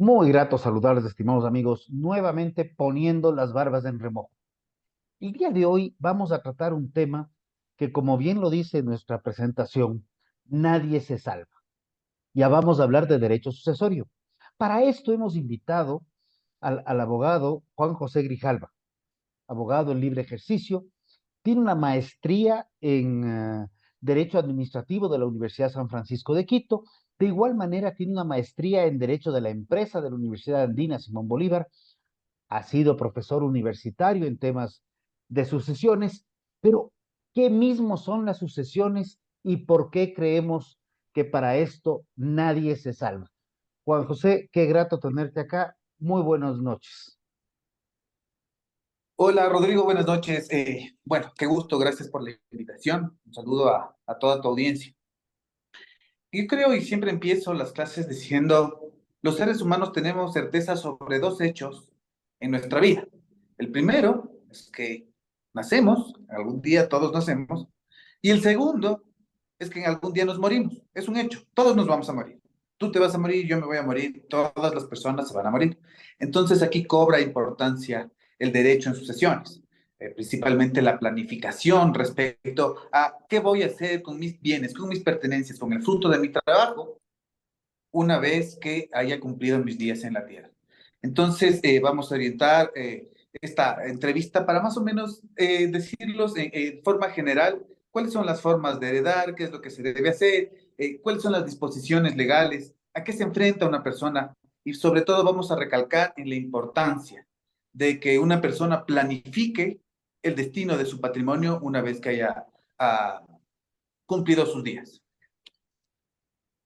Muy grato saludarles, estimados amigos, nuevamente poniendo las barbas en remojo. El día de hoy vamos a tratar un tema que, como bien lo dice nuestra presentación, nadie se salva. Ya vamos a hablar de derecho sucesorio. Para esto hemos invitado al abogado Juan José Grijalva, abogado en libre ejercicio. Tiene una maestría en Derecho Administrativo de la Universidad San Francisco de Quito. De igual manera, tiene una maestría en Derecho de la Empresa de la Universidad Andina Simón Bolívar. Ha sido profesor universitario en temas de sucesiones, pero ¿qué mismo son las sucesiones y por qué creemos que para esto nadie se salva? Juan José, qué grato tenerte acá. Muy buenas noches. Hola Rodrigo, buenas noches. Bueno, qué gusto, gracias por la invitación. Un saludo a toda tu audiencia. Yo creo y siempre empiezo las clases diciendo, los seres humanos tenemos certeza sobre dos hechos en nuestra vida. El primero es que nacemos, algún día todos nacemos, y el segundo es que en algún día nos morimos. Es un hecho, todos nos vamos a morir. Tú te vas a morir, yo me voy a morir, todas las personas se van a morir. Entonces aquí cobra importancia el derecho en sucesiones, principalmente la planificación respecto a qué voy a hacer con mis bienes, con mis pertenencias, con el fruto de mi trabajo, una vez que haya cumplido mis días en la tierra. Entonces, vamos a orientar esta entrevista para más o menos decirlos en forma general cuáles son las formas de heredar, qué es lo que se debe hacer, cuáles son las disposiciones legales, a qué se enfrenta una persona y sobre todo vamos a recalcar en la importancia de que una persona planifique el destino de su patrimonio una vez que haya cumplido sus días.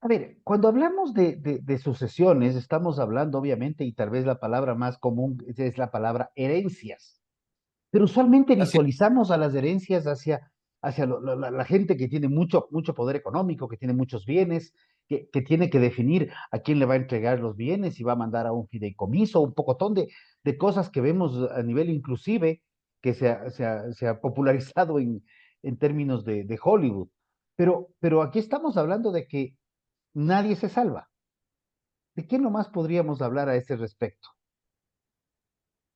A ver, cuando hablamos de sucesiones, estamos hablando obviamente, y tal vez la palabra más común es la palabra herencias. Pero usualmente Así visualizamos a las herencias hacia la gente que tiene mucho poder económico, que tiene muchos bienes, que tiene que definir a quién le va a entregar los bienes, si va a mandar a un fideicomiso, un pocotón de cosas que vemos a nivel inclusive que se ha popularizado en términos de Hollywood. Pero aquí estamos hablando de que nadie se salva. ¿De qué nomás podríamos hablar a ese respecto?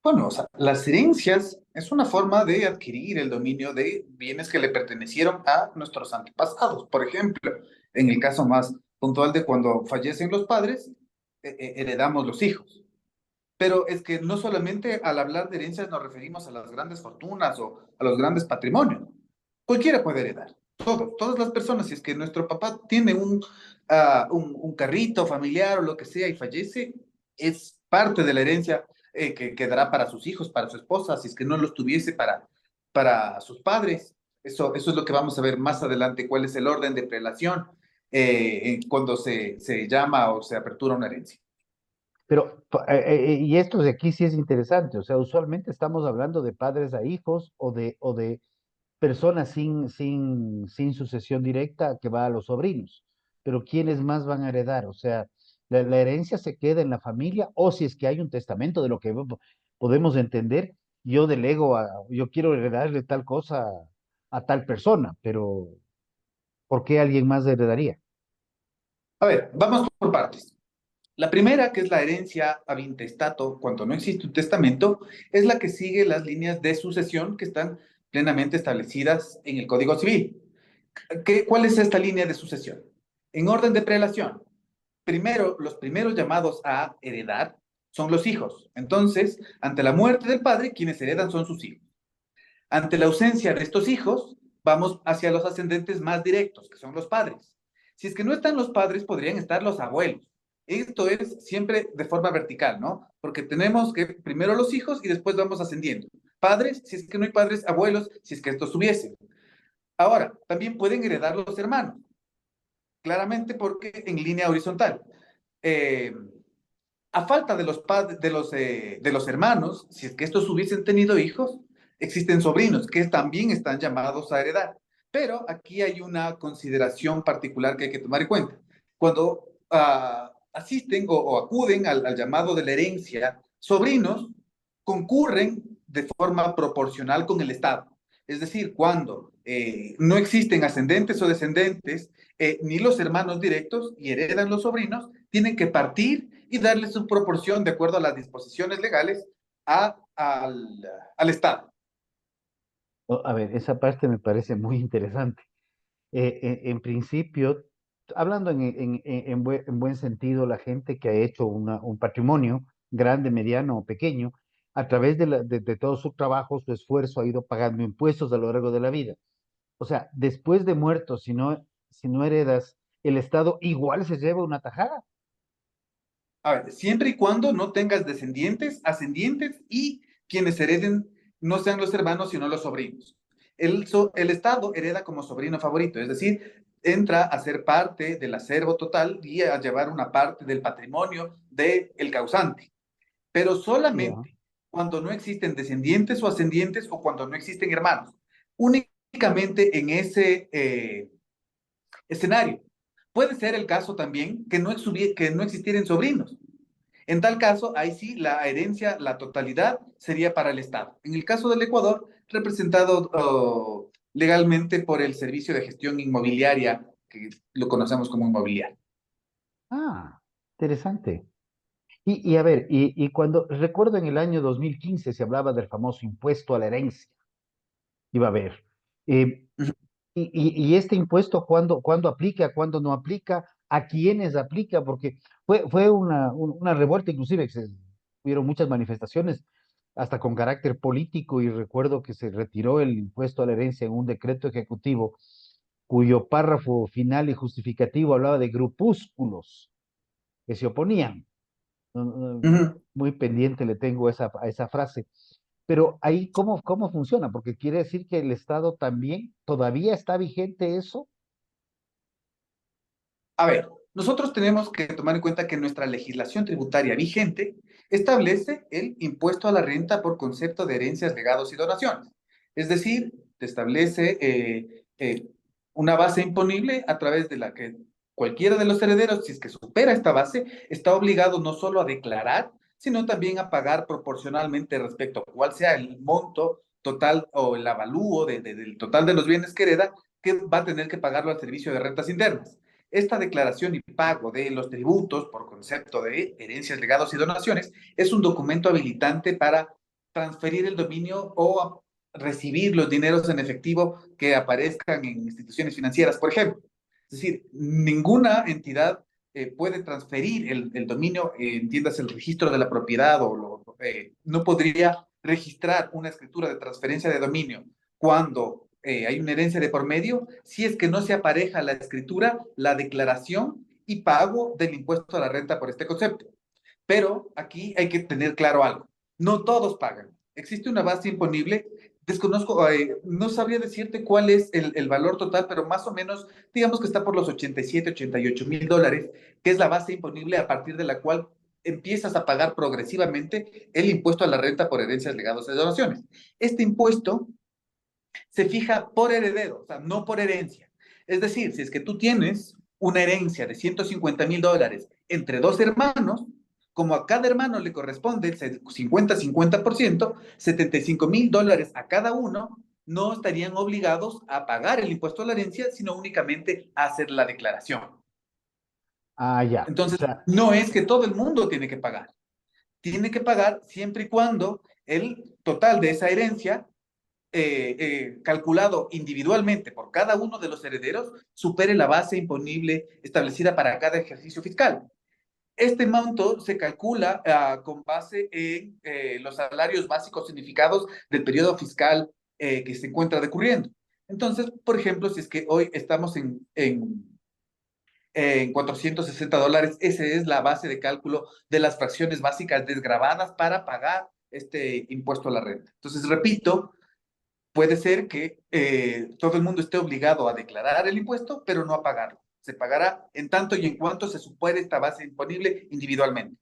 Bueno, o sea, las herencias es una forma de adquirir el dominio de bienes que le pertenecieron a nuestros antepasados. Por ejemplo, en el caso más puntual de cuando fallecen los padres, heredamos los hijos. Pero es que no solamente al hablar de herencias nos referimos a las grandes fortunas o a los grandes patrimonios. Cualquiera puede heredar. Todas las personas, si es que nuestro papá tiene un carrito familiar o lo que sea y fallece, es parte de la herencia que quedará para sus hijos, para su esposa, si es que no los tuviese para sus padres. Eso es lo que vamos a ver más adelante, cuál es el orden de prelación cuando se llama o se apertura una herencia. Pero, y esto de aquí sí es interesante, o sea, usualmente estamos hablando de padres a hijos o de personas sin sucesión directa que va a los sobrinos, pero ¿quiénes más van a heredar? O sea, la herencia se queda en la familia o si es que hay un testamento de lo que podemos entender, yo delego yo quiero heredarle tal cosa a tal persona, pero ¿por qué alguien más heredaría? A ver, vamos por partes. La primera, que es la herencia ab intestato, cuando no existe un testamento, es la que sigue las líneas de sucesión que están plenamente establecidas en el Código Civil. ¿Cuál es esta línea de sucesión? En orden de prelación, primero, los primeros llamados a heredar son los hijos. Entonces, ante la muerte del padre, quienes heredan son sus hijos. Ante la ausencia de estos hijos, vamos hacia los ascendentes más directos, que son los padres. Si es que no están los padres, podrían estar los abuelos. Esto es siempre de forma vertical, ¿no? Porque tenemos que primero los hijos y después vamos ascendiendo. Padres, si es que no hay padres, abuelos, si es que estos hubiesen. Ahora, también pueden heredar los hermanos, claramente porque en línea horizontal. Eh, a falta de los, de los hermanos, si es que estos hubiesen tenido hijos, existen sobrinos que también están llamados a heredar. Pero aquí hay una consideración particular que hay que tomar en cuenta. Cuando asisten o acuden al llamado de la herencia, sobrinos concurren de forma proporcional con el Estado. Es decir, cuando no existen ascendentes o descendentes, ni los hermanos directos y heredan los sobrinos, tienen que partir y darle su proporción de acuerdo a las disposiciones legales al Estado. A ver, esa parte me parece muy interesante. En principio, hablando en buen sentido, la gente que ha hecho un patrimonio grande, mediano o pequeño, a través de todo su trabajo, su esfuerzo, ha ido pagando impuestos a lo largo de la vida. O sea, después de muerto, si no heredas, el Estado igual se lleva una tajada. A ver, siempre y cuando no tengas descendientes, ascendientes y quienes hereden no sean los hermanos, sino los sobrinos. El Estado hereda como sobrino favorito, es decir, entra a ser parte del acervo total y a llevar una parte del patrimonio del causante, pero Ya. solamente cuando no existen descendientes o ascendientes o cuando no existen hermanos. Únicamente en ese escenario. Puede ser el caso también que no existieran sobrinos. En tal caso, ahí sí, la herencia, la totalidad sería para el Estado. En el caso del Ecuador, representado legalmente por el Servicio de Gestión Inmobiliaria, que lo conocemos como inmobiliario. Ah, interesante. Y a ver, y cuando recuerdo en el año 2015 se hablaba del famoso impuesto a la herencia, iba a haber. Eh, y este impuesto, ¿cuándo aplica, cuándo no aplica, a quiénes aplica? Porque fue una revuelta, inclusive, hubieron muchas manifestaciones, hasta con carácter político, y recuerdo que se retiró el impuesto a la herencia en un decreto ejecutivo, cuyo párrafo final y justificativo hablaba de grupúsculos que se oponían. No, Ujú. muy pendiente le tengo a esa frase. Pero ahí, ¿cómo funciona? Porque quiere decir que el Estado también, ¿todavía está vigente eso? A ver, nosotros tenemos que tomar en cuenta que nuestra legislación tributaria vigente establece el impuesto a la renta por concepto de herencias, legados y donaciones. Es decir, te establece una base imponible a través de la que cualquiera de los herederos, si es que supera esta base, está obligado no solo a declarar, sino también a pagar proporcionalmente respecto a cuál sea el monto total o el avalúo del total de los bienes que hereda, que va a tener que pagarlo al Servicio de Rentas Internas. Esta declaración y pago de los tributos por concepto de herencias, legados y donaciones es un documento habilitante para transferir el dominio o recibir los dineros en efectivo que aparezcan en instituciones financieras, por ejemplo. Es decir, ninguna entidad puede transferir el dominio, entiendas el registro de la propiedad no podría registrar una escritura de transferencia de dominio cuando hay una herencia de por medio, si es que no se apareja la escritura, la declaración y pago del impuesto a la renta por este concepto. Pero aquí hay que tener claro algo. No todos pagan. Existe una base imponible. Desconozco, no sabría decirte cuál es el valor total, pero más o menos, digamos que está por los 87, 88 mil dólares, que es la base imponible a partir de la cual empiezas a pagar progresivamente el impuesto a la renta por herencias, legados y donaciones. Este impuesto se fija por heredero, o sea, no por herencia. Es decir, si es que tú tienes una herencia de 150 mil dólares entre dos hermanos, como a cada hermano le corresponde el 50-50%, 75 mil dólares a cada uno, no estarían obligados a pagar el impuesto a la herencia, sino únicamente a hacer la declaración. Ah, ya. O Entonces, sea, no es que todo el mundo tiene que pagar siempre y cuando el total de esa herencia calculado individualmente por cada uno de los herederos supere la base imponible establecida para cada ejercicio fiscal. Este monto se calcula con base en los salarios básicos significados del periodo fiscal que se encuentra decurriendo. Entonces, por ejemplo, si es que hoy estamos en $460, esa es la base de cálculo de las fracciones básicas desgravadas para pagar este impuesto a la renta. Entonces, repito, puede ser que todo el mundo esté obligado a declarar el impuesto, pero no a pagarlo. Se pagará en tanto y en cuanto se supere esta base imponible individualmente.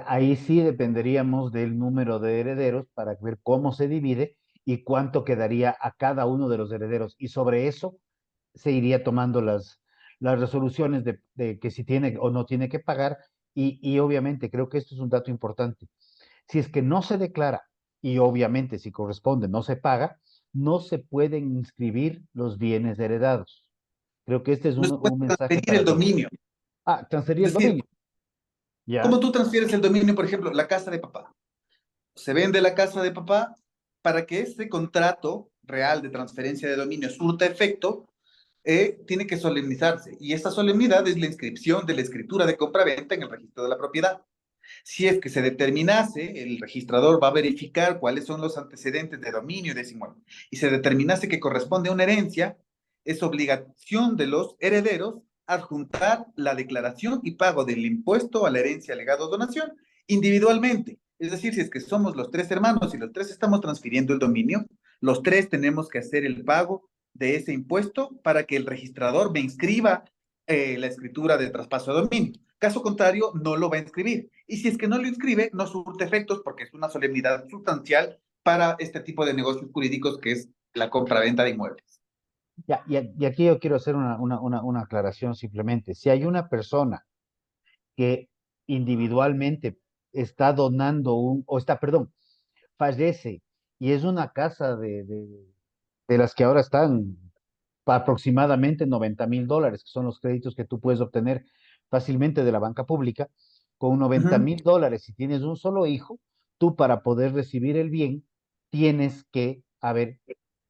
ahí sí dependeríamos del número de herederos para ver cómo se divide y cuánto quedaría a cada uno de los herederos. Y sobre eso se iría tomando las resoluciones de que si tiene o no tiene que pagar. Y obviamente creo que esto es un dato importante. Si es que no se declara y obviamente si corresponde no se paga, no se pueden inscribir los bienes heredados. Creo que este es No se puede un mensaje transferir para el todos. dominio. Ah, transferir Es el decir, dominio. Ya, ¿cómo tú transfieres el dominio, por ejemplo, la casa de papá? Se vende la casa de papá para que ese contrato real de transferencia de dominio surta efecto, tiene que solemnizarse. Y esa solemnidad es la inscripción de la escritura de compra-venta en el registro de la propiedad. Si es que se determinase, el registrador va a verificar cuáles son los antecedentes de dominio de ese inmueble y se determinase que corresponde a una herencia, es obligación de los herederos adjuntar la declaración y pago del impuesto a la herencia, legado o donación individualmente. Es decir, si es que somos los tres hermanos y los tres estamos transfiriendo el dominio, los tres tenemos que hacer el pago de ese impuesto para que el registrador me inscriba la escritura de traspaso de dominio. Caso contrario, no lo va a inscribir. Y si es que no lo inscribe, no surte efectos porque es una solemnidad sustancial para este tipo de negocios jurídicos que es la compra-venta de inmuebles. ya, y aquí yo quiero hacer una aclaración simplemente. Si hay una persona que individualmente está donando o está, perdón, fallece y es una casa de las que ahora están aproximadamente $90,000, que son los créditos que tú puedes obtener fácilmente de la banca pública, con Uh $90,000, si tienes un solo hijo, tú para poder recibir el bien, tienes que haber,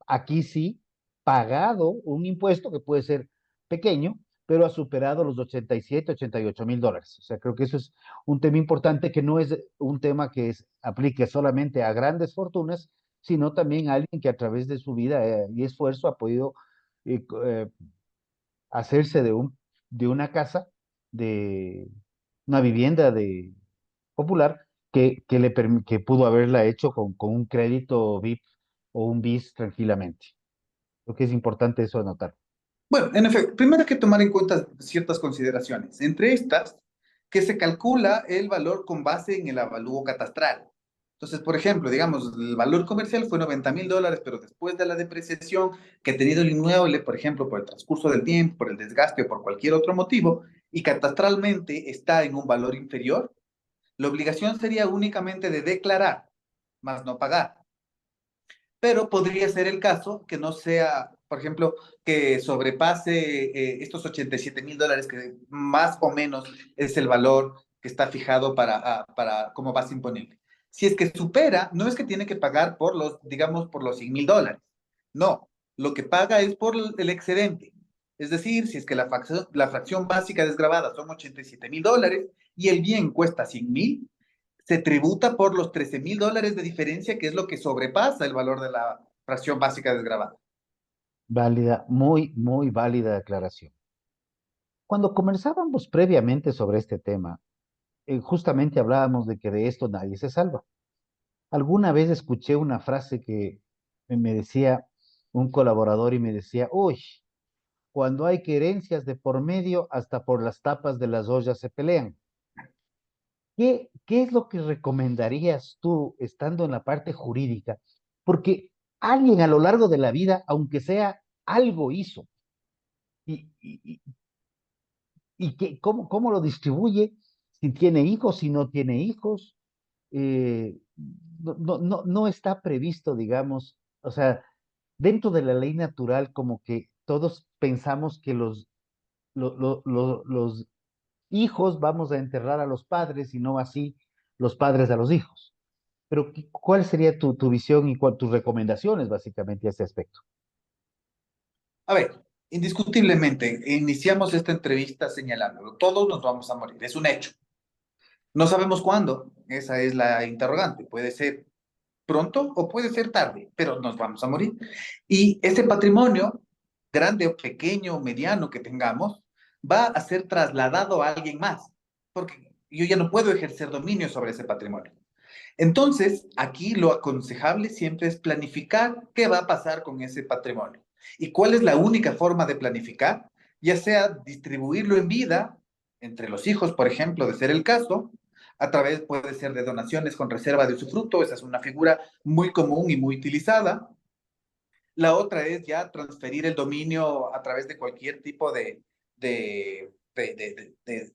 aquí sí, pagado un impuesto que puede ser pequeño, pero ha superado los 87, $88,000. O sea, creo que eso es un tema importante que no es un tema que aplique solamente a grandes fortunas, sino también a alguien que a través de su vida y esfuerzo ha podido eh, hacerse de una casa, de una vivienda popular que pudo haberla hecho con un crédito VIP o un BIS tranquilamente. Creo que es importante eso anotar. Bueno, en efecto, primero hay que tomar en cuenta ciertas consideraciones. Entre estas, que se calcula el valor con base en el avalúo catastral. Entonces, por ejemplo, digamos, el valor comercial fue $90,000, pero después de la depreciación que ha tenido el inmueble, por ejemplo, por el transcurso del tiempo, por el desgaste o por cualquier otro motivo, y catastralmente está en un valor inferior, la obligación sería únicamente de declarar, más no pagar. Pero podría ser el caso que no sea, por ejemplo, que sobrepase estos $87,000, que más o menos es el valor que está fijado para como base imponible. Si es que supera, no es que tiene que pagar por los, digamos, por los $100,000. No, lo que paga es por el excedente. Es decir, si es que la fracción básica desgravada son $87,000 y el bien cuesta 100,000, se tributa por los $13,000 de diferencia, que es lo que sobrepasa el valor de la fracción básica desgravada. Válida, muy, muy válida declaración. Cuando conversábamos previamente sobre este tema, justamente hablábamos de que de esto nadie se salva. Alguna vez escuché una frase que me decía un colaborador y me decía, uy, cuando hay querencias de por medio, hasta por las tapas de las ollas se pelean. ¿Qué es lo que recomendarías tú estando en la parte jurídica? Porque alguien a lo largo de la vida, aunque sea algo hizo, y, y, y- cómo lo distribuye, si tiene hijos, si no tiene hijos, eh, no está previsto, digamos, o sea, dentro de la ley natural, como que todos pensamos que los hijos vamos a enterrar a los padres y no así los padres a los hijos. Pero, ¿cuál sería tu visión y tus recomendaciones básicamente a ese aspecto? A ver, indiscutiblemente, iniciamos esta entrevista señalándolo. Todos nos vamos a morir, es un hecho. No sabemos cuándo, esa es la interrogante. Puede ser pronto o puede ser tarde, pero nos vamos a morir. Y ese patrimonio, grande o pequeño o mediano que tengamos, va a ser trasladado a alguien más, porque yo ya no puedo ejercer dominio sobre ese patrimonio. Entonces, aquí lo aconsejable siempre es planificar qué va a pasar con ese patrimonio. ¿Y cuál es la única forma de planificar? Ya sea distribuirlo en vida entre los hijos, por ejemplo, de ser el caso, a través puede ser de donaciones con reserva de usufructo, esa es una figura muy común y muy utilizada. La otra es ya transferir el dominio a través de cualquier tipo de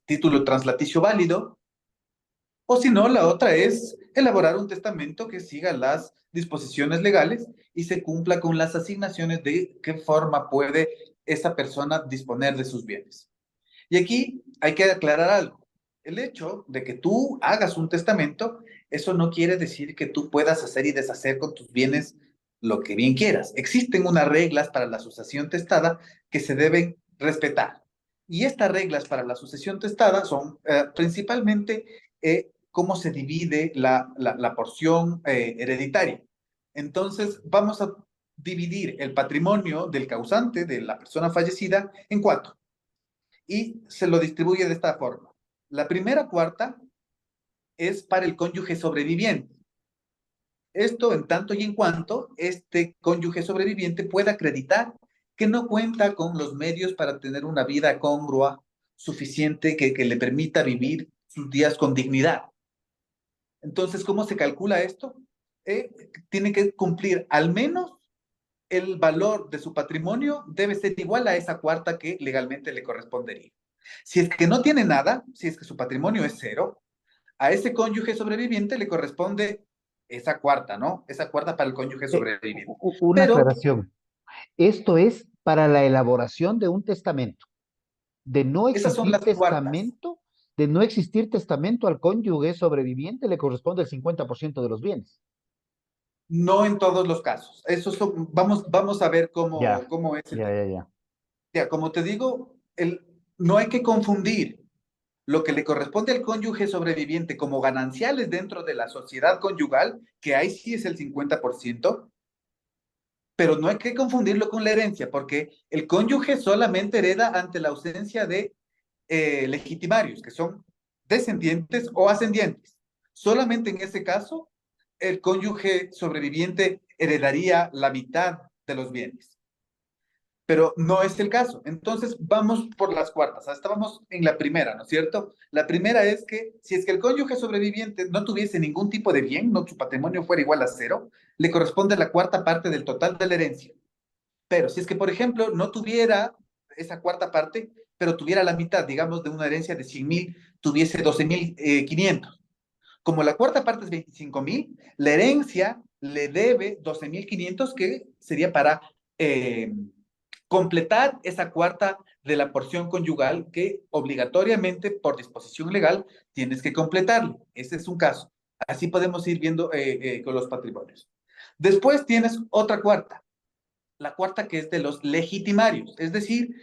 título translaticio válido, o si no, la otra es elaborar un testamento que siga las disposiciones legales y se cumpla con las asignaciones de qué forma puede esa persona disponer de sus bienes. Y aquí hay que aclarar algo. El hecho de que tú hagas un testamento, eso no quiere decir que tú puedas hacer y deshacer con tus bienes lo que bien quieras. Existen unas reglas para la sucesión testada que se deben respetar. Y estas reglas para la sucesión testada son principalmente cómo se divide la porción hereditaria. Entonces, vamos a dividir el patrimonio del causante, de la persona fallecida, en cuatro y se lo distribuye de esta forma. La primera cuarta es para el cónyuge sobreviviente. Esto en tanto y en cuanto este cónyuge sobreviviente pueda acreditar que no cuenta con los medios para tener una vida congrua suficiente que le permita vivir sus días con dignidad. Entonces, ¿cómo se calcula esto? Tiene que cumplir al menos el valor de su patrimonio debe ser igual a esa cuarta que legalmente le correspondería. Si es que no tiene nada, si es que su patrimonio es cero, a ese cónyuge sobreviviente le corresponde esa cuarta, ¿no? Esa cuarta para el cónyuge sobreviviente. Una Pero aclaración. Esto es para la elaboración de un testamento. De no esas son existir las cuartas, testamento, de no existir testamento al cónyuge sobreviviente le corresponde el 50% de los bienes. no en todos los casos. Vamos a ver Ya, cómo es el ya, tema. ya, ya. Ya, como te digo, no hay que confundir lo que le corresponde al cónyuge sobreviviente como gananciales dentro de la sociedad conyugal, que ahí sí es el 50%, pero no hay que confundirlo con la herencia, porque el cónyuge solamente hereda ante la ausencia de legitimarios, que son descendientes o ascendientes. Solamente en ese caso, el cónyuge sobreviviente heredaría la mitad de los bienes, pero no es el caso. Entonces, vamos por las cuartas. Estábamos en la primera, ¿no es cierto? La primera es que si es que el cónyuge sobreviviente no tuviese ningún tipo de bien, no su patrimonio fuera igual a cero, le corresponde la cuarta parte del total de la herencia. Pero si es que, por ejemplo, no tuviera esa cuarta parte, pero tuviera la mitad, digamos, de una herencia de 100.000, tuviese 12.500. Como la cuarta parte es 25.000, la herencia le debe 12.500 que sería para eh, completar esa cuarta de la porción conyugal que obligatoriamente por disposición legal tienes que completarle. Ese es un caso. Así podemos ir viendo con los patrimonios. Después tienes otra cuarta, la cuarta que es de los legitimarios, es decir,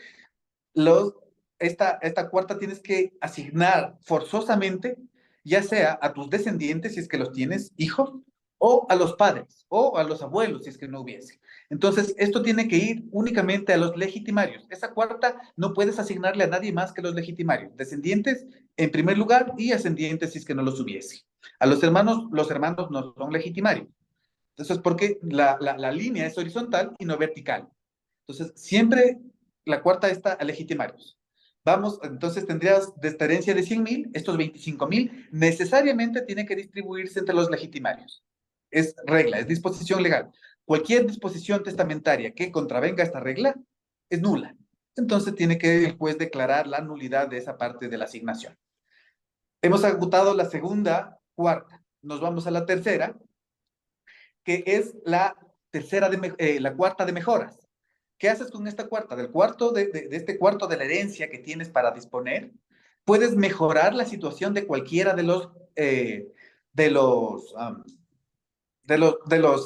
los, esta cuarta tienes que asignar forzosamente, ya sea a tus descendientes, si es que los tienes, hijos, o a los padres, o a los abuelos, si es que no hubiese. Entonces, esto tiene que ir únicamente a los legitimarios. Esa cuarta no puedes asignarle a nadie más que los legitimarios. Descendientes en primer lugar y ascendientes si es que no los hubiese. A los hermanos no son legitimarios. Entonces, porque la línea es horizontal y no vertical. Entonces, siempre la cuarta está a legitimarios. Vamos, entonces tendrías de esta herencia de 100.000, estos 25.000 necesariamente tienen que distribuirse entre los legitimarios. Es regla, es disposición legal. Cualquier disposición testamentaria que contravenga esta regla es nula. Entonces tiene que el juez declarar la nulidad de esa parte de la asignación. Hemos agotado la segunda, cuarta. Nos vamos a la tercera, que es la cuarta de mejoras. ¿Qué haces con esta cuarta? Del cuarto de este cuarto de la herencia que tienes para disponer, puedes mejorar la situación de cualquiera de los, um,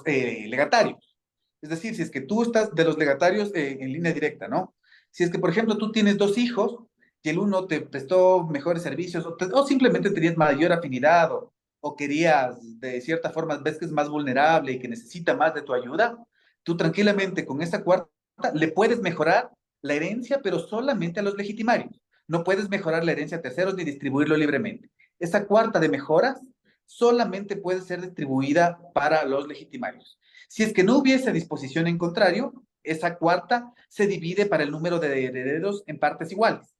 legatarios. Es decir, si es que tú estás de los legatarios en línea directa, ¿no? Si es que, por ejemplo, tú tienes dos hijos y el uno te prestó mejores servicios o simplemente tenías mayor afinidad o querías, de cierta forma, ves que es más vulnerable y que necesita más de tu ayuda, tú tranquilamente con esa cuarta le puedes mejorar la herencia, pero solamente a los legitimarios. No puedes mejorar la herencia a terceros ni distribuirlo libremente. Esa cuarta de mejoras solamente puede ser distribuida para los legitimarios. Si es que no hubiese disposición en contrario, esa cuarta se divide para el número de herederos en partes iguales.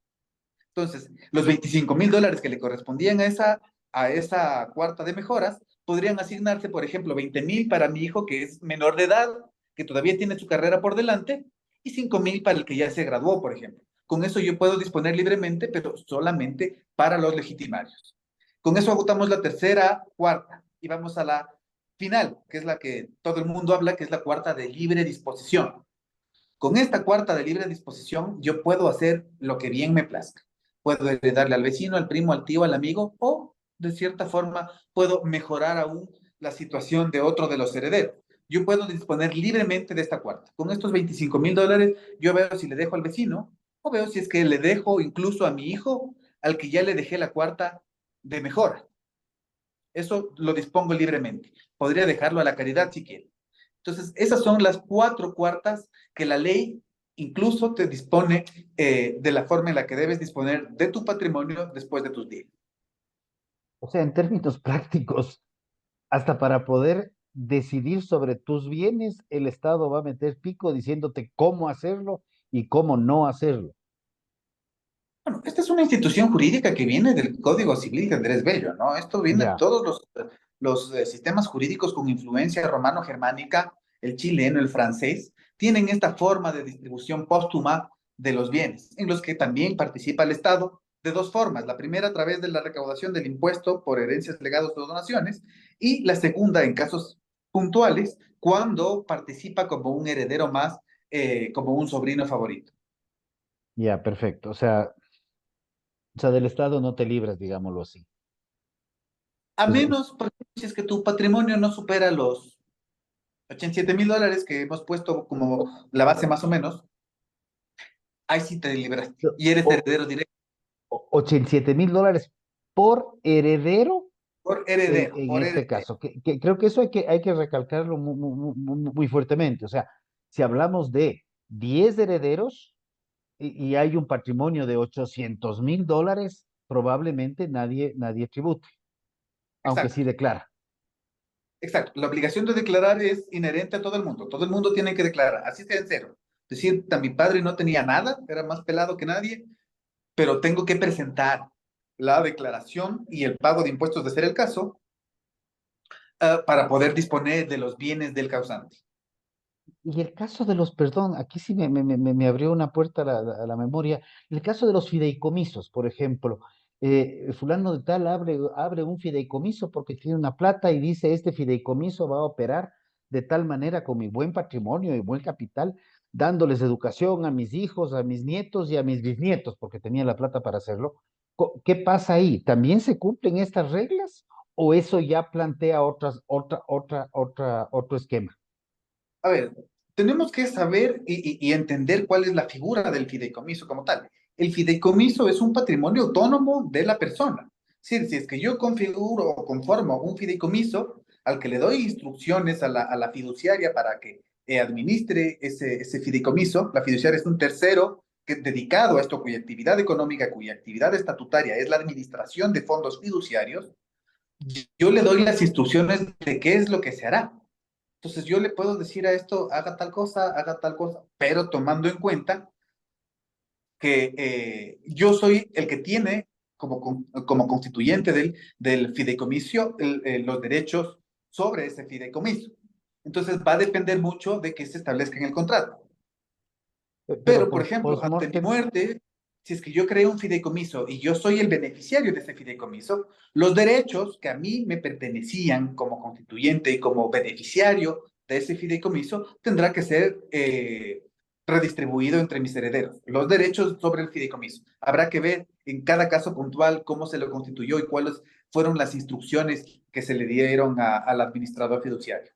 Entonces, los $25.000 que le correspondían a esa cuarta de mejoras podrían asignarse, por ejemplo, 20.000 para mi hijo que es menor de edad, que todavía tiene su carrera por delante, y 5.000 para el que ya se graduó, por ejemplo. Con eso yo puedo disponer libremente, pero solamente para los legitimarios. Con eso agotamos la tercera, cuarta, y vamos a la final, que es la que todo el mundo habla, que es la cuarta de libre disposición. Con esta cuarta de libre disposición, yo puedo hacer lo que bien me plazca. Puedo heredarle al vecino, al primo, al tío, al amigo, o de cierta forma puedo mejorar aún la situación de otro de los herederos. Yo puedo disponer libremente de esta cuarta. Con estos $25,000, yo veo si le dejo al vecino, o veo si es que le dejo incluso a mi hijo, al que ya le dejé la cuarta de mejora. Eso lo dispongo libremente. Podría dejarlo a la caridad si quiere. Entonces, esas son las cuatro cuartas que la ley incluso te dispone de la forma en la que debes disponer de tu patrimonio después de tus días. O sea, en términos prácticos, hasta para poder decidir sobre tus bienes, el Estado va a meter pico diciéndote cómo hacerlo y cómo no hacerlo. Bueno, esta es una institución jurídica que viene del Código Civil de Andrés Bello, ¿no? Esto viene de Ya. todos los sistemas jurídicos con influencia romano-germánica, el chileno, el francés, tienen esta forma de distribución póstuma de los bienes, en los que también participa el Estado de dos formas. La primera a través de la recaudación del impuesto por herencias, legados o donaciones, y la segunda en casos puntuales, cuando participa como un heredero más, como un sobrino favorito. Ya, perfecto. O sea, del Estado no te libras, digámoslo así. A Entonces, menos, por ejemplo, si es que tu patrimonio no supera los $87,000 que hemos puesto como la base más o menos, ahí sí te libraste y eres o, heredero directo $87,000 por heredero en por este heredero. caso. Creo que eso hay que recalcarlo muy fuertemente. O sea, si hablamos de 10 herederos y hay un patrimonio de $800,000, probablemente nadie tribute, aunque sí Exacto, declara. exacto. La obligación de declarar es inherente a todo el mundo. Todo el mundo tiene que declarar, así sea en cero. Es decir, mi padre no tenía nada, era más pelado que nadie, pero tengo que presentar la declaración y el pago de impuestos de ser el caso, para poder disponer de los bienes del causante. Y el caso de los, perdón, aquí sí me abrió una puerta a la memoria. El caso de los fideicomisos, por ejemplo. Fulano de tal abre un fideicomiso porque tiene una plata y dice, este fideicomiso va a operar de tal manera con mi buen patrimonio y buen capital, dándoles educación a mis hijos, a mis nietos y a mis bisnietos, porque tenía la plata para hacerlo. ¿Qué pasa ahí? ¿También se cumplen estas reglas o eso ya plantea otro esquema? A ver, tenemos que saber y entender cuál es la figura del fideicomiso como tal. El fideicomiso es un patrimonio autónomo de la persona. Si es que yo configuro o conformo un fideicomiso al que le doy instrucciones a la fiduciaria para que administre ese fideicomiso, la fiduciaria es un tercero dedicado a esto, cuya actividad económica, cuya actividad estatutaria es la administración de fondos fiduciarios, yo le doy las instrucciones de qué es lo que se hará. Entonces yo le puedo decir a esto, haga tal cosa, pero tomando en cuenta que yo soy el que tiene como constituyente del fideicomiso los derechos sobre ese fideicomiso. Entonces va a depender mucho de que se establezca en el contrato. Pero Pero, por ejemplo, ante mi post-mortem. muerte, si es que yo creo un fideicomiso y yo soy el beneficiario de ese fideicomiso, los derechos que a mí me pertenecían como constituyente y como beneficiario de ese fideicomiso tendrá que ser redistribuido entre mis herederos. Los derechos sobre el fideicomiso. Habrá que ver en cada caso puntual cómo se lo constituyó y cuáles fueron las instrucciones que se le dieron al administrador fiduciario.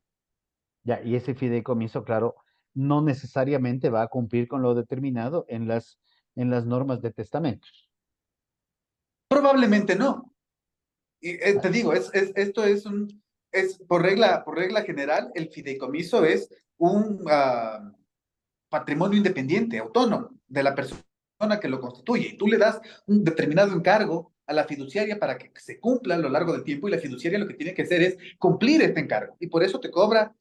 Ya, y ese fideicomiso, claro, no necesariamente va a cumplir con lo determinado en las normas de testamentos. Probablemente no. Y Ah, te digo, esto es por regla general, el fideicomiso es un patrimonio independiente, autónomo de la persona que lo constituye. Y tú le das un determinado encargo a la fiduciaria para que se cumpla a lo largo del tiempo y la fiduciaria lo que tiene que hacer es cumplir este encargo. Y por eso te cobra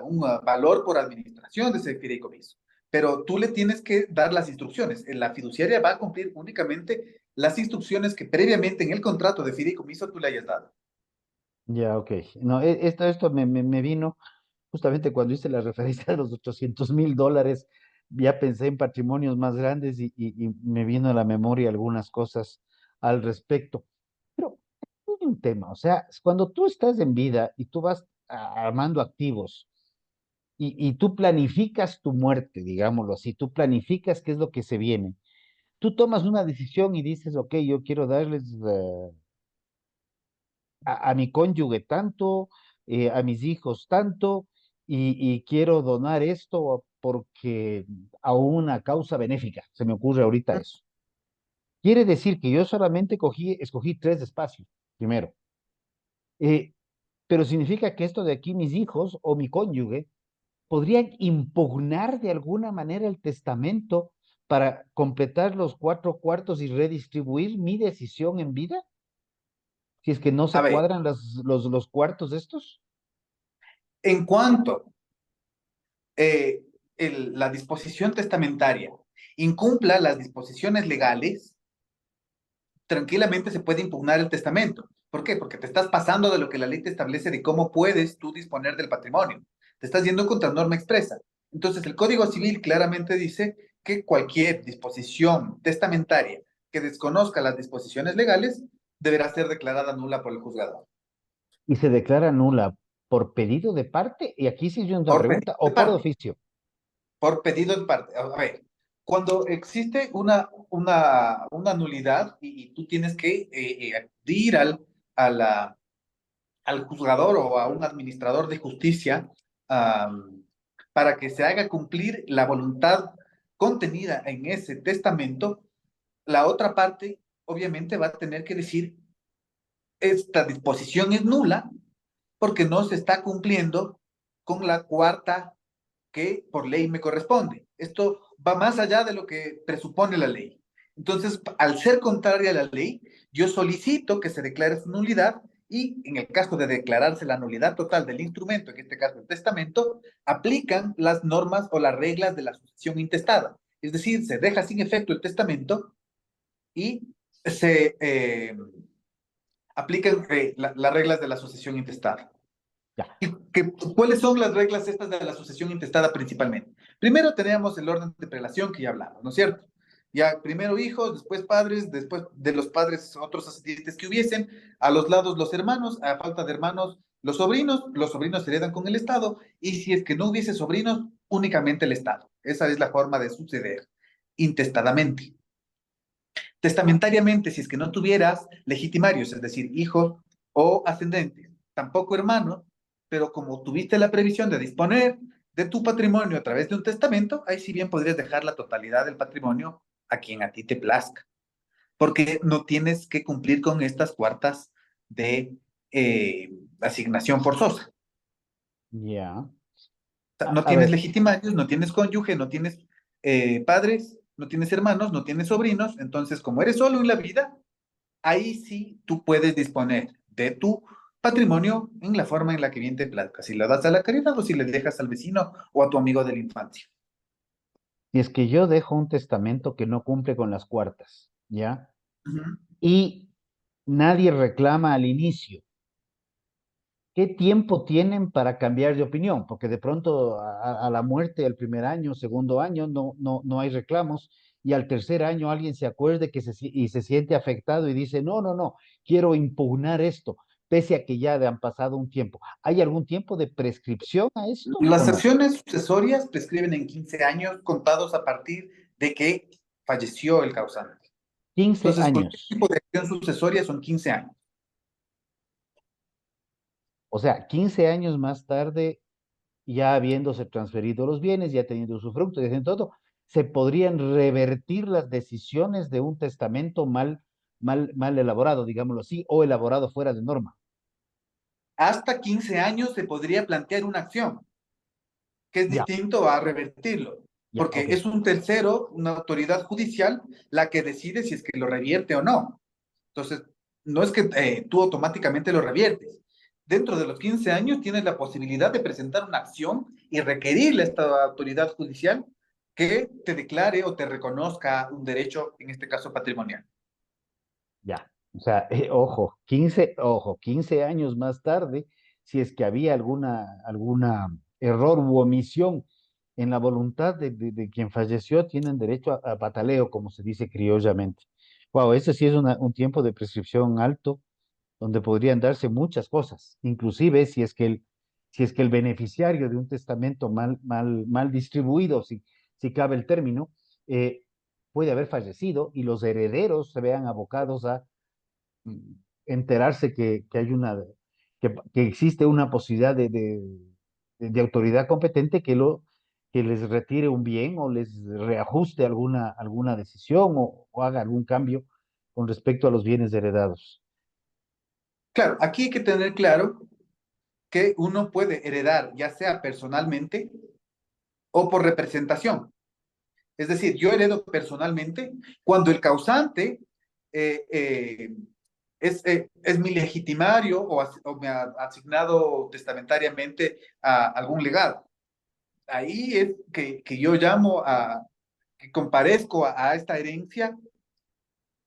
un valor por administración de ese fideicomiso. Pero tú le tienes que dar las instrucciones. La fiduciaria va a cumplir únicamente las instrucciones que previamente en el contrato de fideicomiso tú le hayas dado. ya, ok. No, esto me vino justamente cuando hice la referencia de los $800,000. Ya pensé en patrimonios más grandes y me vino a la memoria algunas cosas al respecto. Pero dime un tema, o sea, cuando tú estás en vida y tú vas armando activos y tú planificas tu muerte, digámoslo así, tú planificas qué es lo que se viene, tú tomas una decisión y dices, ok, yo quiero darles a mi cónyuge tanto, a mis hijos tanto, y quiero donar esto porque a una causa benéfica, se me ocurre ahorita eso. Quiere decir que yo solamente escogí tres espacios, primero. Eh, pero significa que esto de aquí, mis hijos o mi cónyuge, podrían impugnar de alguna manera el testamento para completar los cuatro cuartos y redistribuir mi decisión en vida, si es que no A se ver, cuadran los cuartos estos. en cuanto la disposición testamentaria incumpla las disposiciones legales, tranquilamente se puede impugnar el testamento. ¿Por qué? Porque te estás pasando de lo que la ley te establece de cómo puedes tú disponer del patrimonio. Te estás yendo contra norma expresa. Entonces, el Código Civil claramente dice que cualquier disposición testamentaria que desconozca las disposiciones legales deberá ser declarada nula por el juzgador. Y se declara nula por pedido de parte, y aquí sí yo una Por pedido pregunta, de o por parte. oficio. Por pedido de parte. A ver, cuando existe una nulidad y tú tienes que acudir a la, al juzgador o a un administrador de justicia para que se haga cumplir la voluntad contenida en ese testamento, la otra parte obviamente va a tener que decir, esta disposición es nula porque no se está cumpliendo con la cuarta que por ley me corresponde. Esto va más allá de lo que presupone la ley. Entonces, al ser contraria a la ley, yo solicito que se declare su nulidad y en el caso de declararse la nulidad total del instrumento, en este caso el testamento, aplican las normas o las reglas de la sucesión intestada. Es decir, se deja sin efecto el testamento y se aplican las reglas de la sucesión intestada. Ya. ¿Cuáles son las reglas estas de la sucesión intestada principalmente? Primero teníamos el orden de prelación que ya hablamos, ¿no es cierto? Ya primero hijos, después padres, después de los padres otros ascendientes que hubiesen, a los lados los hermanos, a falta de hermanos los sobrinos se heredan con el Estado y si es que no hubiese sobrinos, únicamente el Estado. Esa es la forma de suceder intestadamente. Testamentariamente, si es que no tuvieras legitimarios, es decir, hijos o ascendentes, tampoco hermanos, pero como tuviste la previsión de disponer de tu patrimonio a través de un testamento, ahí sí bien podrías dejar la totalidad del patrimonio a quien a ti te plazca, porque no tienes que cumplir con estas cuartas de asignación forzosa. Ya. No A tienes ver, legitimarios, no tienes cónyuge, no tienes padres, no tienes hermanos, no tienes sobrinos, entonces como eres solo en la vida, ahí sí tú puedes disponer de tu patrimonio en la forma en la que bien te plazca, si lo das a la caridad o si le dejas al vecino o a tu amigo de la infancia. si es que yo dejo un testamento que no cumple con las cuartas, ¿ya? Ujú. Y nadie reclama al inicio. ¿Qué tiempo tienen para cambiar de opinión? Porque de pronto a la muerte del primer año, segundo año, no hay reclamos, y al tercer año alguien se acuerde y se siente afectado y dice, no, quiero impugnar esto, pese a que ya le han pasado un tiempo. ¿Hay algún tiempo de prescripción a esto o Las no? acciones sucesorias prescriben en 15 años contados a partir de que falleció el causante. 15 Entonces, cualquier años. tipo de acción sucesoria son 15 años. O sea, 15 años más tarde, ya habiéndose transferido los bienes, ya teniendo usufructo y haciendo todo, se podrían revertir las decisiones de un testamento mal elaborado, digámoslo así, o elaborado fuera de norma. Hasta 15 años se podría plantear una acción, que es Ya, distinto a revertirlo, ya, porque ok. es un tercero, una autoridad judicial, la que decide si es que lo revierte o no. Entonces, no es que tú automáticamente lo reviertes. Dentro de los 15 años tienes la posibilidad de presentar una acción y requerirle a esta autoridad judicial que te declare o te reconozca un derecho, en este caso patrimonial. Ya. O sea, ojo, 15 años más tarde, si es que había alguna error u omisión en la voluntad de quien falleció, tienen derecho a pataleo, como se dice criollamente. Wow, ese sí es un tiempo de prescripción alto. donde podrían darse muchas cosas, inclusive si es que el beneficiario de un testamento mal distribuido, si cabe el término, eh, puede haber fallecido y los herederos se vean abocados a mm, enterarse que hay que existe una posibilidad de autoridad competente que les retire un bien o les reajuste alguna decisión o haga algún cambio con respecto a los bienes heredados. Claro, aquí hay que tener claro que uno puede heredar ya sea personalmente o por representación. Es decir, yo heredo personalmente cuando el causante eh, eh, es mi legitimario o me ha asignado testamentariamente a algún legado. Ahí es que yo llamo que comparezco a esta herencia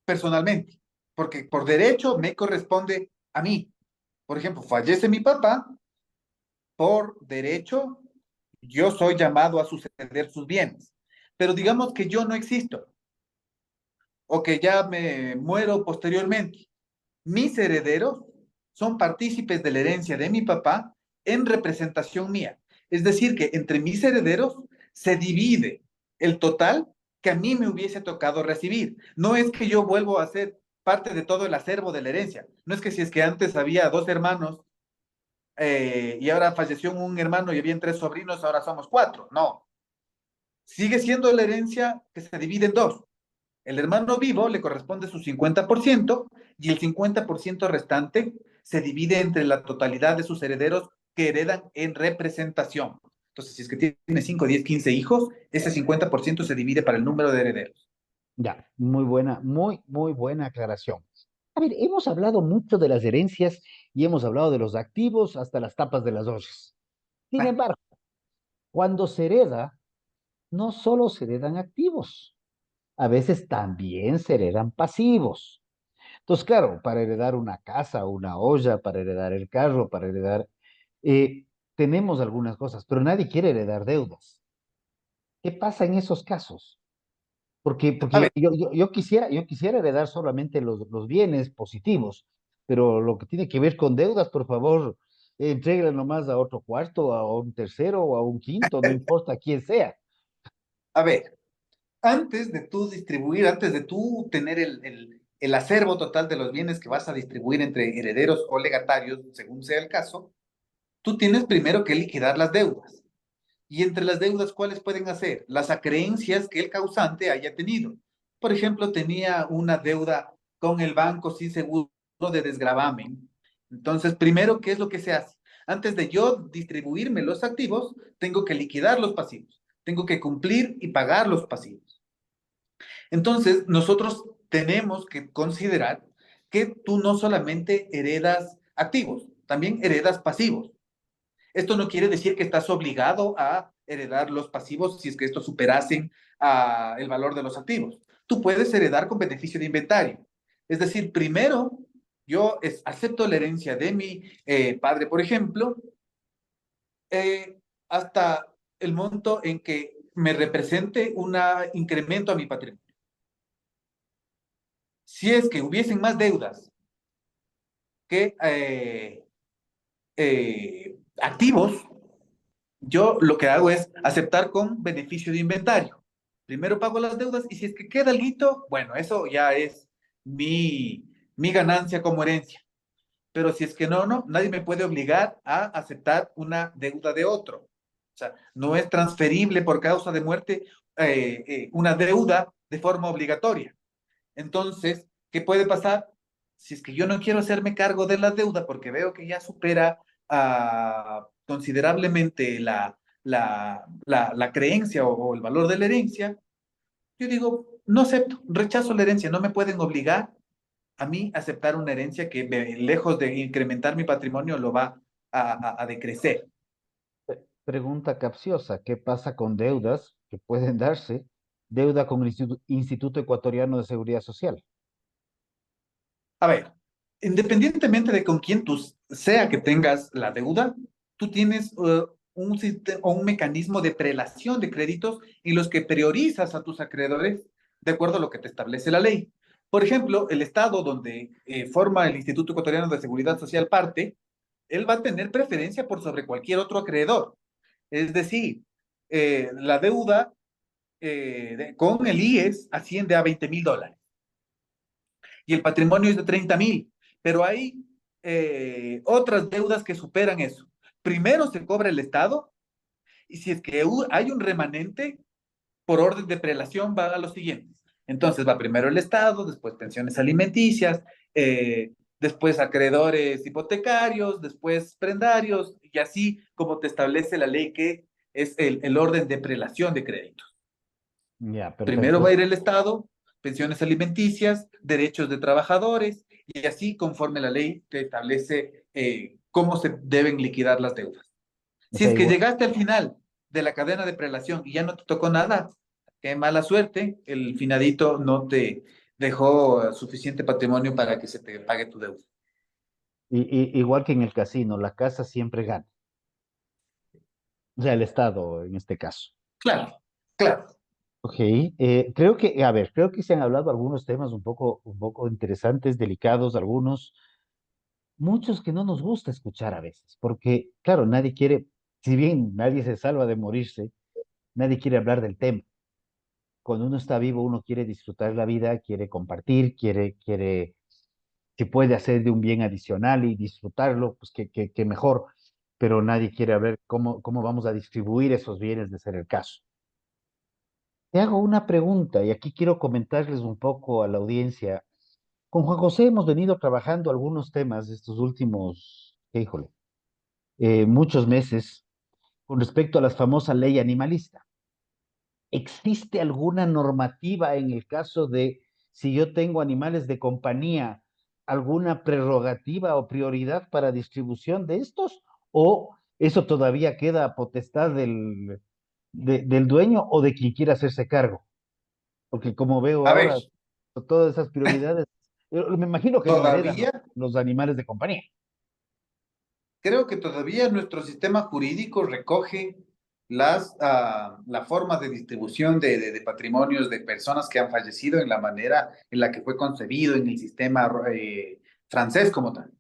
personalmente, porque por derecho me corresponde a mí. Por ejemplo, fallece mi papá, por derecho yo soy llamado a suceder sus bienes. Pero digamos que yo no existo o que ya me muero posteriormente. Mis herederos son partícipes de la herencia de mi papá en representación mía. Es decir, que entre mis herederos se divide el total que a mí me hubiese tocado recibir. No es que yo vuelvo a ser parte de todo el acervo de la herencia. No es que si es que antes había dos hermanos y ahora falleció un hermano y habían tres sobrinos, ahora somos cuatro. No. Sigue siendo la herencia que se divide en dos. El hermano vivo le corresponde su 50% y el 50% restante se divide entre la totalidad de sus herederos que heredan en representación. Entonces, si es que tiene 5, 10, 15 hijos, ese 50% se divide para el número de herederos. Ya, muy buena aclaración. A ver, hemos hablado mucho de las herencias y hemos hablado de los activos hasta las tapas de las ollas. Sin Ah, embargo, cuando se hereda, no solo se heredan activos, a veces también se heredan pasivos. Entonces, claro, para heredar una casa, una olla, para heredar el carro, para heredar, eh, tenemos algunas cosas, pero nadie quiere heredar deudas. ¿Qué pasa en esos casos? a Porque ver, yo quisiera heredar solamente los bienes positivos, pero lo que tiene que ver con deudas, por favor, entrégale nomás a otro cuarto, a un tercero o a un quinto, no importa quién sea. a ver, antes de tú distribuir, antes de tú tener el acervo total de los bienes que vas a distribuir entre herederos o legatarios, según sea el caso, tú tienes primero que liquidar las deudas. Y entre las deudas, ¿cuáles pueden hacer? Las acreencias que el causante haya tenido. Por ejemplo, tenía una deuda con el banco sin seguro de desgravamen. Entonces, primero, ¿qué es lo que se hace? Antes de yo distribuirme los activos, tengo que liquidar los pasivos. Tengo que cumplir y pagar los pasivos. Entonces, nosotros tenemos que considerar que tú no solamente heredas activos, también heredas pasivos. Esto no quiere decir que estás obligado a heredar los pasivos si es que estos superasen el valor de los activos. Tú puedes heredar con beneficio de inventario. Es decir, primero acepto la herencia de mi padre, por ejemplo, hasta el monto en que me represente un incremento a mi patrimonio. Si es que hubiesen más deudas que activos, yo lo que hago es aceptar con beneficio de inventario. Primero pago las deudas y si es que queda algo, bueno, eso ya es mi ganancia como herencia. Pero si es que no, nadie me puede obligar a aceptar una deuda de otro. O sea, no es transferible por causa de muerte una deuda de forma obligatoria. Entonces, ¿qué puede pasar? Si es que yo no quiero hacerme cargo de la deuda porque veo que ya supera considerablemente la creencia o el valor de la herencia, yo digo, no acepto, rechazo la herencia, no me pueden obligar a mí a aceptar una herencia que lejos de incrementar mi patrimonio lo va a decrecer. Pregunta capciosa, ¿qué pasa con deudas que pueden darse? Deuda con el Instituto Ecuatoriano de Seguridad Social. A ver, independientemente de con quién tú sea que tengas la deuda, tú tienes un sistema o un mecanismo de prelación de créditos en los que priorizas a tus acreedores de acuerdo a lo que te establece la ley. Por ejemplo, el Estado donde forma el Instituto Ecuatoriano de Seguridad Social parte, él va a tener preferencia por sobre cualquier otro acreedor. Es decir, la deuda con el IES asciende a $20,000 y el patrimonio es de 30,000, pero hay otras deudas que superan eso. Primero se cobra el Estado y si es que hay un remanente, por orden de prelación va a los siguientes. Entonces va primero el Estado, después pensiones alimenticias, después acreedores hipotecarios, después prendarios, y así como te establece la ley que es el orden de prelación de créditos. Ya, Primero perfecto. va a ir el Estado, pensiones alimenticias, derechos de trabajadores, y así conforme la ley te establece cómo se deben liquidar las deudas. O Si sea, es que igual, llegaste al final de la cadena de prelación y ya no te tocó nada, qué mala suerte, el finadito no te dejó suficiente patrimonio para que se te pague tu deuda. igual que en el casino, la casa siempre gana. O sea, el Estado en este caso. Claro, claro. Ok, creo que, a ver, creo que se han hablado algunos temas un poco interesantes, delicados, algunos, muchos que no nos gusta escuchar a veces, porque, claro, nadie quiere, si bien nadie se salva de morirse, nadie quiere hablar del tema. Cuando uno está vivo, uno quiere disfrutar la vida, quiere compartir, si puede hacer de un bien adicional y disfrutarlo, pues que mejor, pero nadie quiere ver cómo vamos a distribuir esos bienes de ser el caso. Te hago una pregunta y aquí quiero comentarles un poco a la audiencia. Con Juan José hemos venido trabajando algunos temas estos últimos, híjole, muchos meses con respecto a la famosa ley animalista. ¿Existe alguna normativa en el caso de si yo tengo animales de compañía, alguna prerrogativa o prioridad para distribución de estos? ¿O eso todavía queda a potestad del dueño o de quien quiera hacerse cargo? Porque como veo A ver, ahora, todas esas prioridades, me imagino que lo heredan todavía, los animales de compañía. creo que todavía nuestro sistema jurídico recoge la forma de distribución de patrimonios de personas que han fallecido en la manera en la que fue concebido en el sistema francés como tal.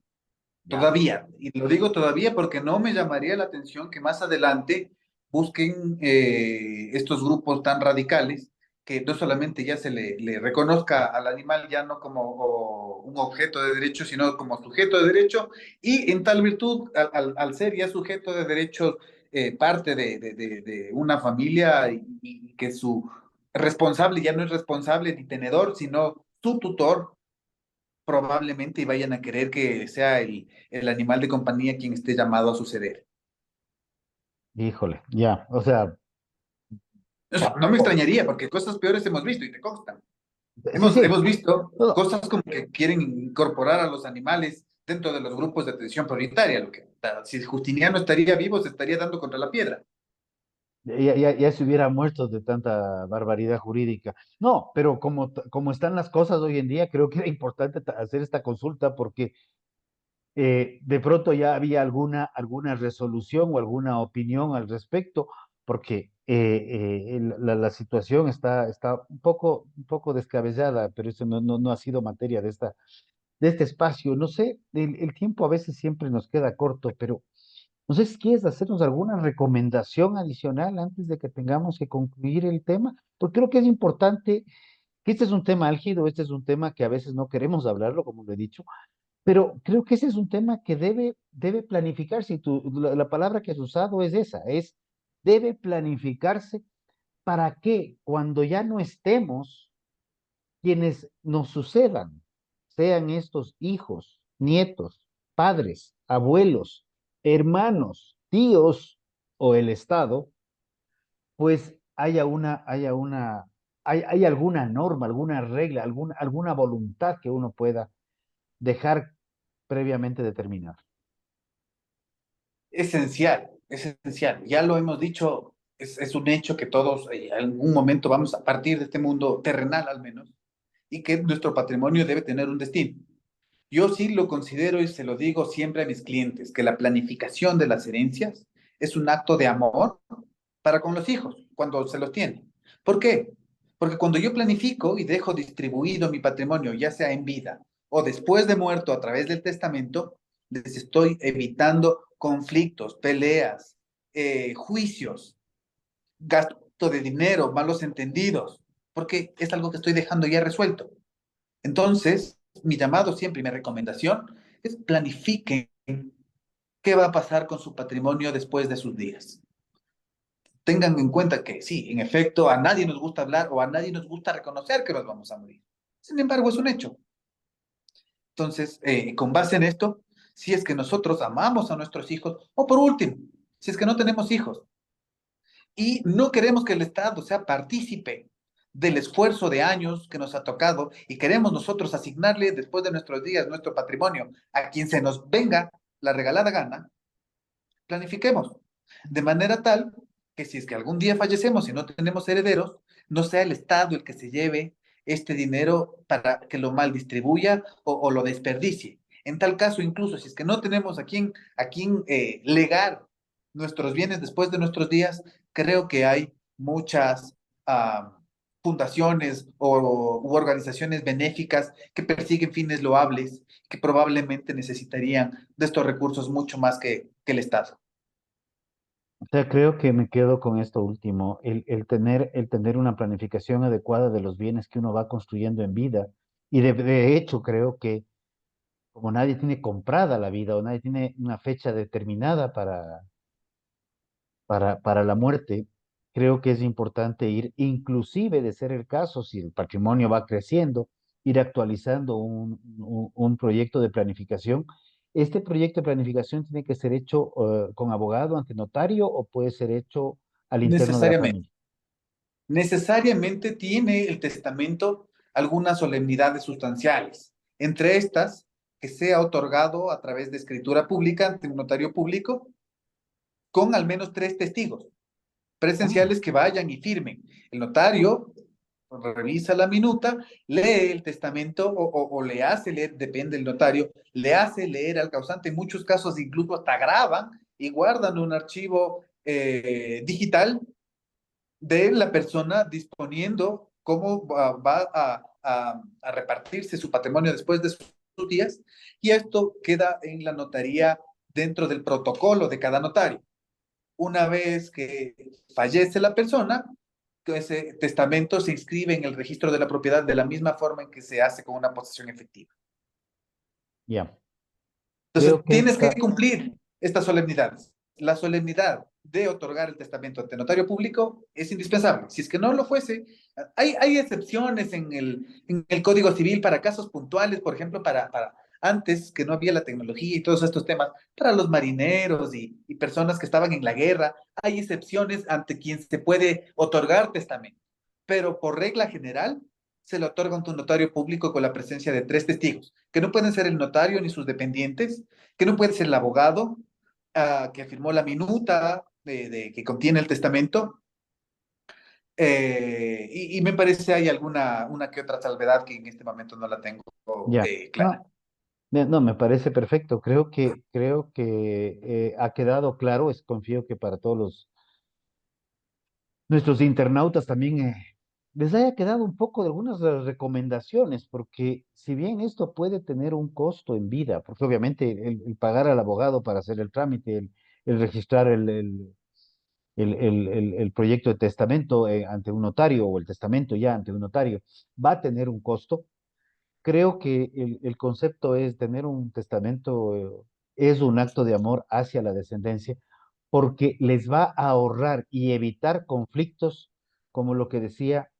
Ya. Todavía, y lo digo todavía porque no me llamaría la atención que más adelante busquen estos grupos tan radicales que no solamente ya se le reconozca al animal ya no como un objeto de derecho, sino como sujeto de derecho, y en tal virtud, al ser ya sujeto de derechos, parte de una familia y que su responsable ya no es responsable ni tenedor, sino su tutor probablemente y vayan a querer que sea el animal de compañía quien esté llamado a suceder. Híjole, ya. O sea, O sea, no me extrañaría porque cosas peores hemos visto y te constan. sí, sí. Hemos visto No, cosas como que quieren incorporar a los animales dentro de los grupos de atención prioritaria, lo que si Justiniano estaría vivo se estaría dando contra la piedra. ya se hubiera muerto de tanta barbaridad jurídica. No, pero como están las cosas hoy en día, creo que era importante hacer esta consulta porque de pronto ya había alguna resolución o alguna opinión al respecto, porque la situación está un poco descabellada, pero eso no ha sido materia de este espacio. No sé, el tiempo a veces siempre nos queda corto, pero no sé si quieres hacernos alguna recomendación adicional antes de que tengamos que concluir el tema, porque creo que es importante que este es un tema álgido, este es un tema que a veces no queremos hablarlo, como lo he dicho, pero creo que ese es un tema que debe planificarse, y la palabra que has usado es esa, debe planificarse para que cuando ya no estemos, quienes nos sucedan, sean estos hijos, nietos, padres, abuelos, hermanos, tíos o el Estado, pues hay alguna norma, alguna regla, alguna voluntad que uno pueda dejar previamente determinada. Esencial, es esencial. Ya lo hemos dicho, es un hecho que todos en algún momento vamos a partir de este mundo terrenal al menos, y que nuestro patrimonio debe tener un destino. Yo sí lo considero y se lo digo siempre a mis clientes, que la planificación de las herencias es un acto de amor para con los hijos cuando se los tiene. ¿Por qué? Porque cuando yo planifico y dejo distribuido mi patrimonio, ya sea en vida o después de muerto a través del testamento, les estoy evitando conflictos, peleas, juicios, gasto de dinero, malos entendidos, porque es algo que estoy dejando ya resuelto. Entonces, mi llamado siempre y mi recomendación es planifiquen qué va a pasar con su patrimonio después de sus días. Tengan en cuenta que sí, en efecto, a nadie nos gusta hablar o a nadie nos gusta reconocer que nos vamos a morir. Sin embargo, es un hecho. Entonces, con base en esto, si es que nosotros amamos a nuestros hijos, o por último, si es que no tenemos hijos y no queremos que el Estado sea partícipe del esfuerzo de años que nos ha tocado y queremos nosotros asignarle después de nuestros días nuestro patrimonio a quien se nos venga la regalada gana, planifiquemos de manera tal que si es que algún día fallecemos y no tenemos herederos, no sea el Estado el que se lleve este dinero para que lo mal distribuya o lo desperdicie. En tal caso, incluso si es que no tenemos a quien legar nuestros bienes después de nuestros días, creo que hay muchas fundaciones u organizaciones benéficas que persiguen fines loables, que probablemente necesitarían de estos recursos mucho más que el Estado. O sea, creo que me quedo con esto último, el tener una planificación adecuada de los bienes que uno va construyendo en vida. Y de hecho, creo que como nadie tiene comprada la vida o nadie tiene una fecha determinada para la muerte, creo que es importante ir, inclusive de ser el caso, si el patrimonio va creciendo, ir actualizando un proyecto de planificación. ¿Este proyecto de planificación tiene que ser hecho con abogado ante notario o puede ser hecho al interno de la Necesariamente. familia? Necesariamente tiene el testamento algunas solemnidades sustanciales. Entre estas, que sea otorgado a través de escritura pública ante un notario público con al menos tres testigos Ah, presenciales que vayan y firmen. El notario revisa la minuta, lee el testamento o le hace leer, depende del notario, le hace leer al causante. En muchos casos incluso hasta graban y guardan un archivo digital de la persona disponiendo cómo va a repartirse su patrimonio después de sus días, y esto queda en la notaría dentro del protocolo de cada notario. Una vez que fallece la persona, ese testamento se inscribe en el registro de la propiedad de la misma forma en que se hace con una posesión efectiva. ya. Entonces, Creo que tienes que esta, cumplir estas solemnidades. La solemnidad de otorgar el testamento ante notario público es indispensable. Si es que no lo fuese, hay excepciones en el Código Civil para casos puntuales, por ejemplo, para antes que no había la tecnología y todos estos temas, para los marineros y personas que estaban en la guerra, hay excepciones ante quien se puede otorgar testamento. Pero por regla general, se le otorga ante un notario público con la presencia de tres testigos, que no pueden ser el notario ni sus dependientes, que no puede ser el abogado que firmó la minuta que contiene el testamento. Y me parece hay alguna una que otra salvedad que en este momento no la tengo ya. clara. No, no, me parece perfecto. Creo que ha quedado claro. Confío que para todos nuestros internautas también les haya quedado un poco de algunas recomendaciones, porque si bien esto puede tener un costo en vida, porque obviamente el pagar al abogado para hacer el trámite, el registrar el proyecto de testamento ante un notario o el testamento ya ante un notario, va a tener un costo. Creo que el concepto es tener un testamento, es un acto de amor hacia la descendencia, porque les va a ahorrar y evitar conflictos, como lo que decía,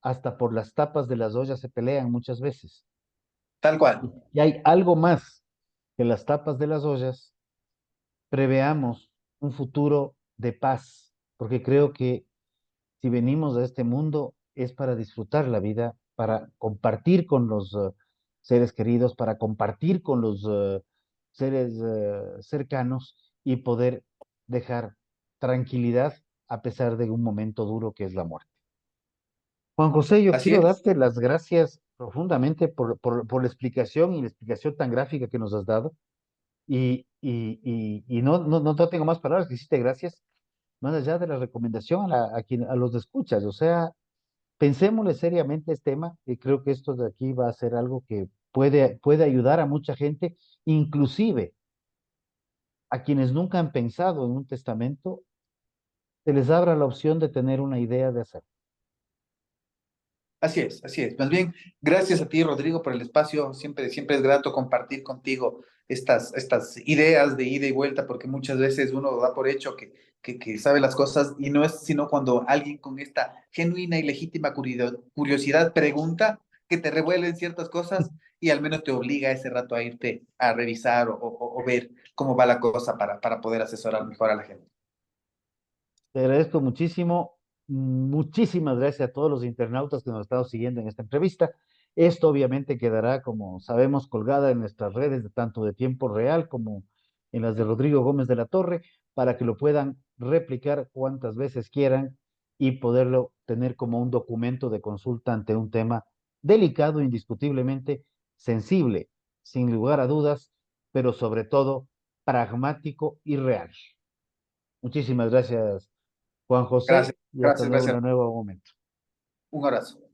hasta por las tapas de las ollas se pelean muchas veces. Tal cual. Y hay algo más que las tapas de las ollas, preveamos un futuro de paz, porque creo que si venimos a este mundo es para disfrutar la vida, para compartir con los seres queridos, para compartir con los seres cercanos y poder dejar tranquilidad a pesar de un momento duro que es la muerte. Juan José, yo Así quiero es. darte las gracias profundamente por la explicación y la explicación tan gráfica que nos has dado. Y no tengo más palabras que decirte gracias, más allá de la recomendación a los escuchas. O sea, Pensémosle seriamente este tema, y creo que esto de aquí va a ser algo que puede ayudar a mucha gente, inclusive a quienes nunca han pensado en un testamento, se les abra la opción de tener una idea de hacerlo. Así es, así es. Más bien, gracias a ti, Rodrigo, por el espacio. Siempre, siempre es grato compartir contigo estas ideas de ida y vuelta, porque muchas veces uno da por hecho que sabe las cosas y no es sino cuando alguien con esta genuina y legítima curiosidad pregunta que te revuelven ciertas cosas y al menos te obliga ese rato a irte a revisar o ver cómo va la cosa para poder asesorar mejor a la gente. Te agradezco muchísimo. Muchísimas gracias a todos los internautas que nos han estado siguiendo en esta entrevista. Esto obviamente quedará, como sabemos, colgada en nuestras redes de tanto de tiempo real como en las de Rodrigo Gómez de la Torre, para que lo puedan replicar cuantas veces quieran y poderlo tener como un documento de consulta ante un tema delicado, indiscutiblemente sensible, sin lugar a dudas, pero sobre todo pragmático y real. Muchísimas gracias, Juan Gracias, José, y hasta gracias, luego en gracias. un nuevo momento. Un abrazo.